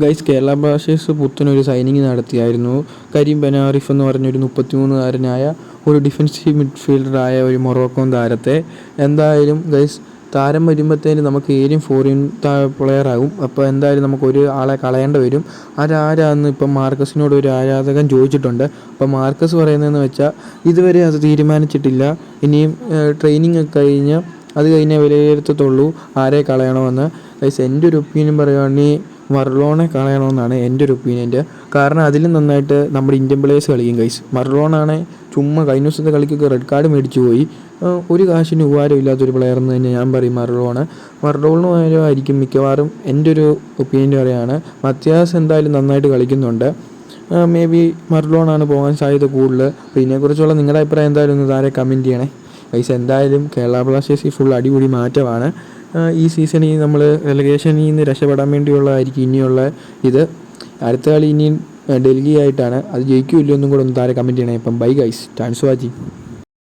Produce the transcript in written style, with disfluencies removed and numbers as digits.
Guys, Kerala Blasters പുത്തനൊരു signing നടത്തിയായിരുന്നു. Karim Benarif എന്ന് പറഞ്ഞൊരു 33-കാരനായ ഒരു ഡിഫൻസീവ് മിഡ്ഫീൽഡറായ ഒരു മൊറോക്കോൻ താരത്തെ. എന്തായാലും ഗൈസ്, താരം വരുമ്പോഴത്തേന് നമുക്ക് ഏരിയൻ ഫോറിൻ പ്ലെയർ ആകും. അപ്പോൾ എന്തായാലും നമുക്ക് ഒരു ആളെ കളയേണ്ടി വരും. ആരാന്ന് ഇപ്പം മാർക്കസിനോട് ഒരു ആരാധകൻ ചോദിച്ചിട്ടുണ്ട്. അപ്പോൾ മാർക്കസ് പറയുന്നതെന്ന് വെച്ചാൽ ഇതുവരെ അത് തീരുമാനിച്ചിട്ടില്ല. ഇനിയും ട്രെയിനിങ് ഒക്കെ കഴിഞ്ഞ് അത് കഴിഞ്ഞേ വിലയിരുത്തത്തുള്ളൂ ആരെ കളയണമെന്ന്. ഗൈസ്, എൻ്റെ ഒരു ഒപ്പീനിയൻ പറയുകയാണെങ്കിൽ മർലോണെ കളയണമെന്നാണ് എൻ്റെ ഒരു ഒപ്പീനിയൻ്റെ. കാരണം അതിലും നന്നായിട്ട് നമ്മുടെ ഇന്ത്യൻ പ്ലേയേഴ്സ് കളിക്കും ഗൈസ്. മർലോണാണെ ചുമ്മാ കഴിഞ്ഞ ദിവസത്തെ കളിക്കൊക്കെ റെഡ് കാർഡ് മേടിച്ചു പോയി. ഒരു കാശിന് ഉപകാരം ഇല്ലാത്തൊരു പ്ലെയർ എന്ന് തന്നെ ഞാൻ പറയും മർലോണിന് പകരമായിരിക്കും മിക്കവാറും എൻ്റെ ഒരു ഒപ്പീനിയൻ പറയുകയാണ്. മത്യാസ് എന്തായാലും നന്നായിട്ട് കളിക്കുന്നുണ്ട്. മേ ബി മർലോണാണ് പോകാൻ സാധ്യത കൂടുതൽ. അപ്പോൾ ഇതിനെക്കുറിച്ചുള്ള നിങ്ങളുടെ അഭിപ്രായം എന്തായാലും ഒന്ന് താഴെ കമൻറ്റ് ചെയ്യണേ ഗൈസ്. എന്തായാലും കേരള ബ്ലാസ്റ്റേഴ്സ് ഫുൾ അടിപൊളി മാറ്റമാണ്. ഈ സീസണിൽ നമ്മൾ റെലഗേഷനിൽ നിന്ന് രക്ഷപ്പെടാൻ വേണ്ടിയുള്ളതായിരിക്കും ഇനിയുള്ള ഇത്. അടുത്ത കളി ഇനിയും ഡൽഹി ആയിട്ടാണ്. അത് ജയിക്കുമല്ലോ എന്നും കൂടെ ഒന്ന് താഴെ കമൻറ്റ് ചെയ്യണേ. ഇപ്പം bye guys, thanks for watching.